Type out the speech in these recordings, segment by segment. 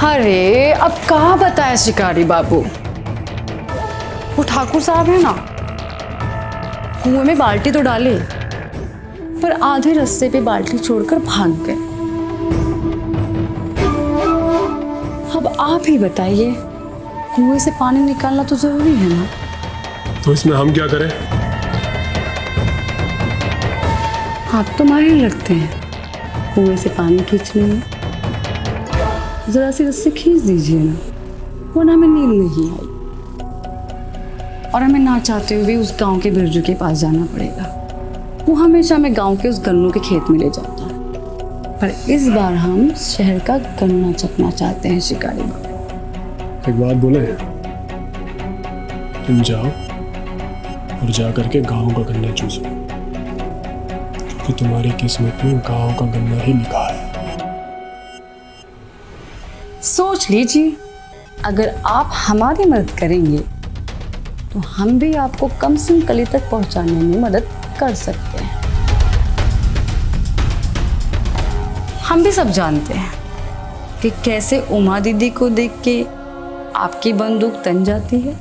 अरे अब कहाँ बताए शिकारी बाबू, वो ठाकुर साहब है ना, कुएं में बाल्टी तो डाली पर आधे रास्ते पे बाल्टी छोड़कर भाग गए। अब आप ही बताइए, कुएं से पानी निकालना तो जरूरी है ना। तो इसमें हम क्या करें? आप तो माहिर लगते हैं कुएं से पानी खींचने में, जरा सी रस्सी खींच दीजिए ना, वरना हमें नींद नहीं आई और हमें ना चाहते हुए उस गांव के बिरजू के पास जाना पड़ेगा। वो हमेशा हमें गांव के उस गन्नों के खेत में ले जाता है, पर इस बार हम शहर का गन्ना चखना चाहते हैं शिकारी बाबू। एक बात बोले, तुम जाओ और जा करके गांव का गन्ना चूसो, क्योंकि तुम्हारी किस्मत में गांव का गन्ना ही लिखा है। सोच लीजिए, अगर आप हमारी मदद करेंगे तो हम भी आपको कमसिन कली तक पहुंचाने में मदद कर सकते हैं। हम भी सब जानते हैं कि कैसे उमा दीदी को देख के आपकी बंदूक तन जाती है।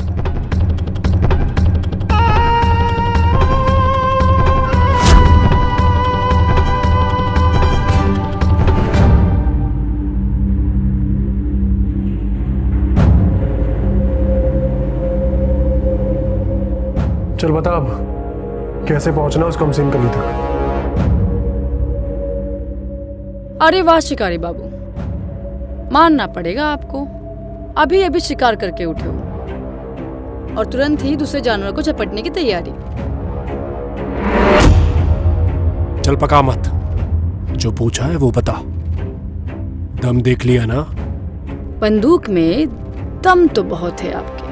चल बता अब कैसे पहुंचना उस कमसिन गली तक। अरे वाह शिकारी बाबू, मानना पड़ेगा आपको, अभी अभी शिकार करके उठे हो और तुरंत ही दूसरे जानवर को झपटने की तैयारी। चल पका मत, जो पूछा है वो बता। दम देख लिया ना? बंदूक में दम तो बहुत है आपके।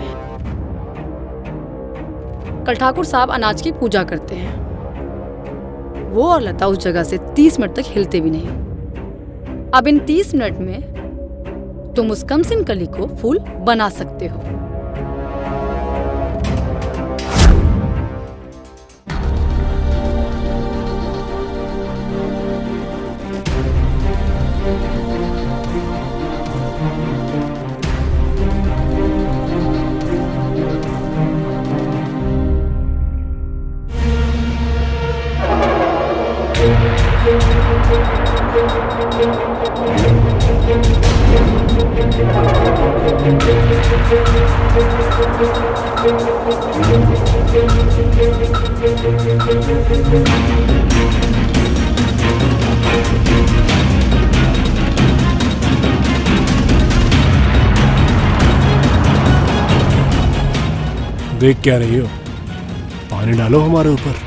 कल ठाकुर साहब अनाज की पूजा करते हैं, वो और लता उस जगह से 30 मिनट तक हिलते भी नहीं। अब इन 30 मिनट में तुम उस कमसिन कली को फूल बना सकते हो। देख क्या रही हो? पानी डालो हमारे ऊपर।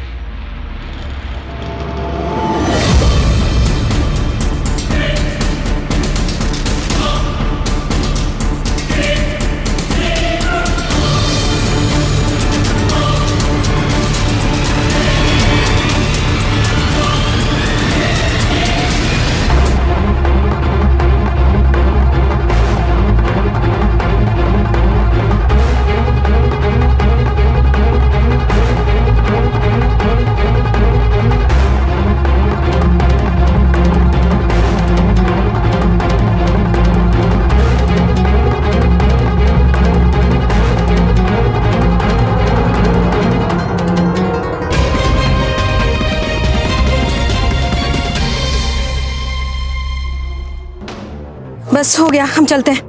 बस हो गया, हम चलते हैं।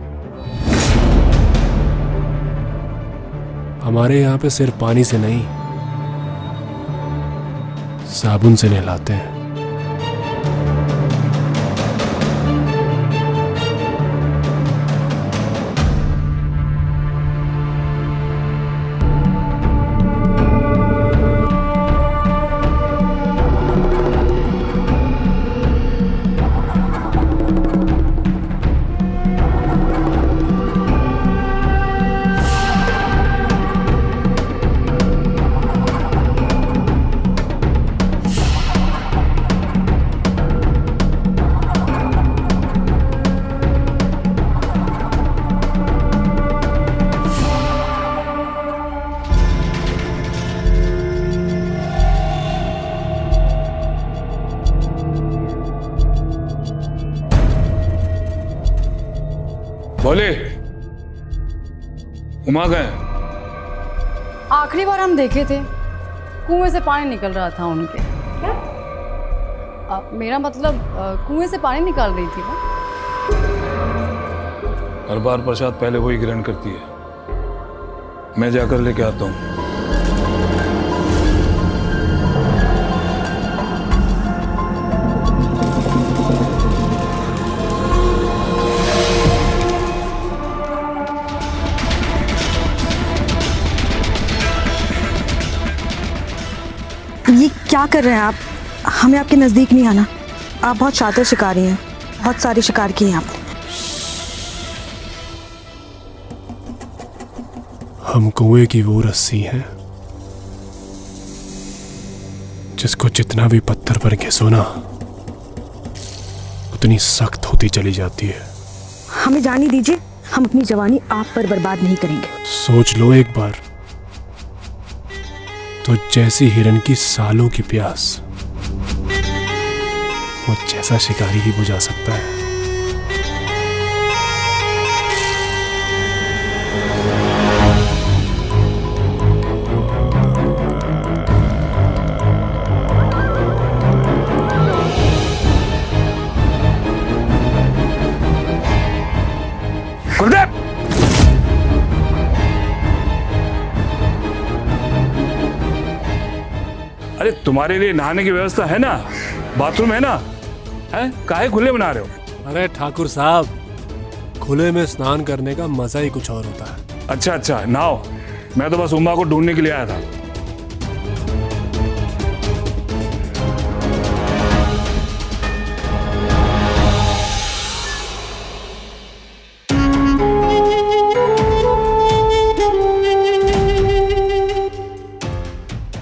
हमारे यहाँ पे सिर्फ पानी से नहीं, साबुन से नहलाते हैं। बोले उमा गए? आखिरी बार हम देखे थे कुएं से पानी निकल रहा था उनके। क्या? मेरा मतलब कुएं से पानी निकाल रही थी वो। हर बार प्रसाद पहले वही ग्रहण करती है, मैं जाकर लेके आता हूँ। ये क्या कर रहे हैं आप? हमें आपके नज़दीक नहीं आना। आप बहुत शातिर शिकारी हैं, बहुत सारे शिकार किए हैं आपने। हम कुएं की वो रस्सी हैं जिसको जितना भी पत्थर पर घिसो ना उतनी सख्त होती चली जाती है। हमें जाने दीजिए, हम अपनी जवानी आप पर बर्बाद नहीं करेंगे। सोच लो एक बार, तो जैसी हिरन की सालों की प्यास वो जैसा शिकारी ही बुझा सकता है। गुरुदेव! अरे तुम्हारे लिए नहाने की व्यवस्था है ना, बाथरूम है ना, है? काहे खुले बना रहे हो? अरे ठाकुर साहब, खुले में स्नान करने का मजा ही कुछ और होता है। अच्छा अच्छा, नहाओ। मैं तो बस उमा को ढूंढने के लिए आया था।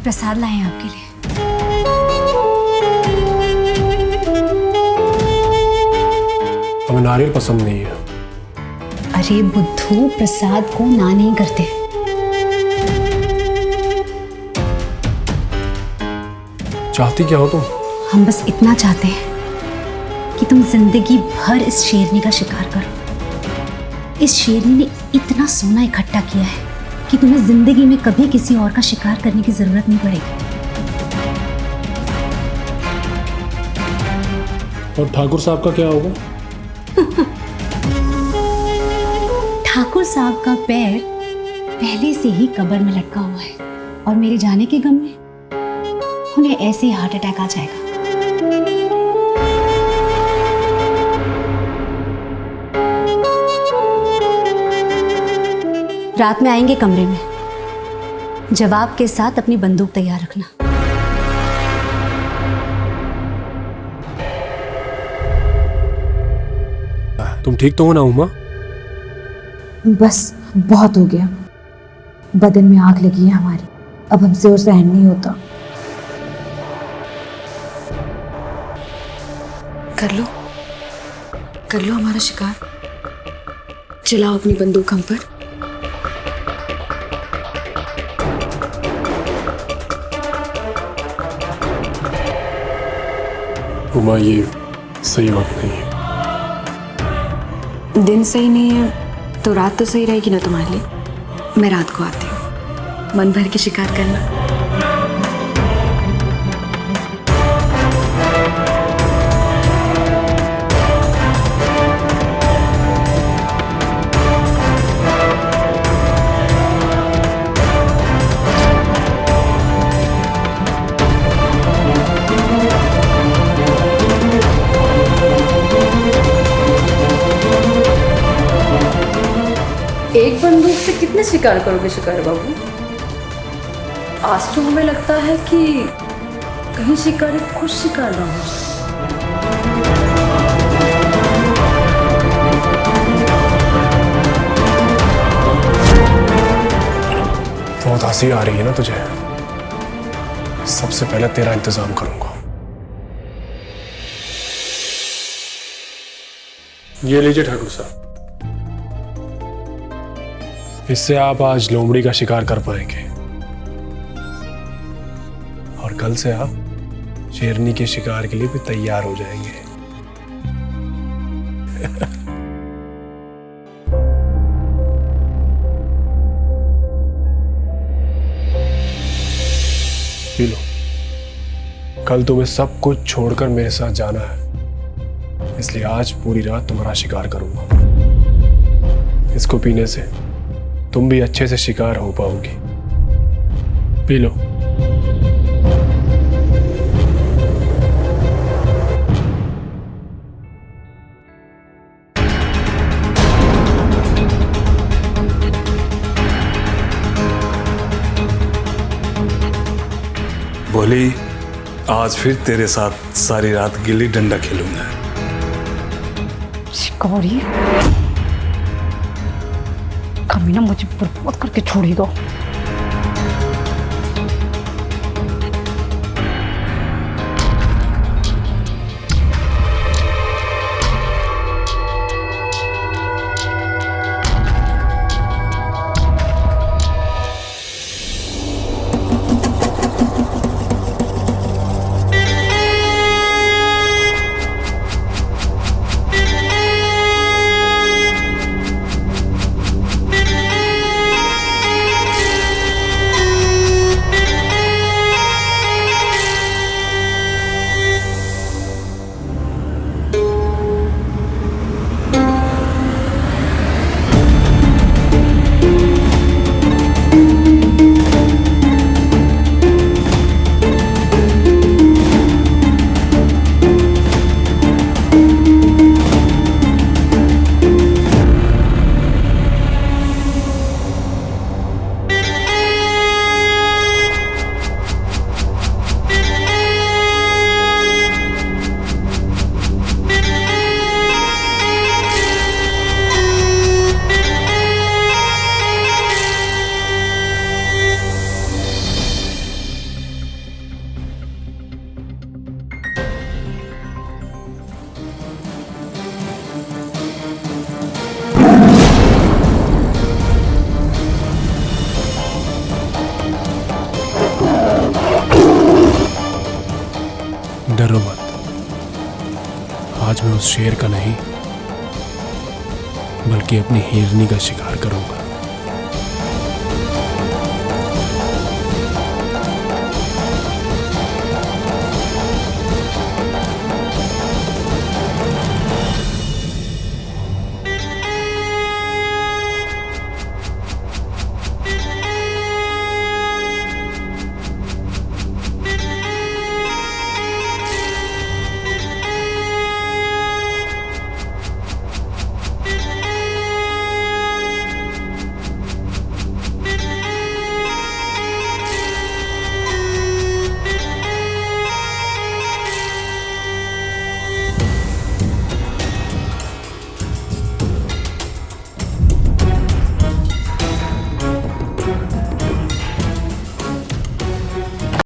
प्रसाद लाए हैं आपके लिए। हमें नारियल पसंद नहीं है। अरे बुद्धू, प्रसाद को ना नहीं करते। चाहती क्या हो तुम? हम बस इतना चाहते हैं कि तुम जिंदगी भर इस शेरनी का शिकार करो। इस शेरनी ने इतना सोना इकट्ठा किया है कि तुम्हें जिंदगी में कभी किसी और का शिकार करने की जरूरत नहीं पड़ेगी। और ठाकुर साहब का क्या होगा? ठाकुर साहब का पैर पहले से ही कब्र में लटका हुआ है और मेरे जाने के गम में उन्हें ऐसे ही हार्ट अटैक आ जाएगा। रात में आएंगे कमरे में, जवाब के साथ अपनी बंदूक तैयार रखना। तुम ठीक तो हो ना उमा? बस बहुत हो गया, बदन में आग लगी है हमारी, अब हमसे और सहन नहीं होता। कर लो हमारा शिकार, चलाओ अपनी बंदूक हम पर। उमा, ये सही वक्त नहीं है। दिन सही नहीं है तो रात तो सही रहेगी ना तुम्हारे लिए। मैं रात को आती हूँ, मन भर के शिकार करना। एक बंदूक से कितने शिकार करोगे शिकार बाबू? आज तो हमें लगता है कि कहीं शिकारी खुद शिकार ना हो जाए। बहुत हंसी आ रही है ना तुझे? सबसे पहले तेरा इंतजाम करूंगा। ये लीजिए ठाकुर साहब, इससे आप आज लोमड़ी का शिकार कर पाएंगे और कल से आप शेरनी के शिकार के लिए भी तैयार हो जाएंगे। P low. कल तुम्हें सब कुछ छोड़कर मेरे साथ जाना है, इसलिए आज पूरी रात तुम्हारा शिकार करूंगा। इसको पीने से तुम भी अच्छे से शिकार हो पाओगी। P low. बोली, आज फिर तेरे साथ सारी रात गिल्ली डंडा खेलूंगा। शिकारी, कभी ना मुझे बर्बाद करके छोड़ेगा। डरो मत, आज मैं उस शेर का नहीं बल्कि अपनी हिरनी का शिकार करूंगा।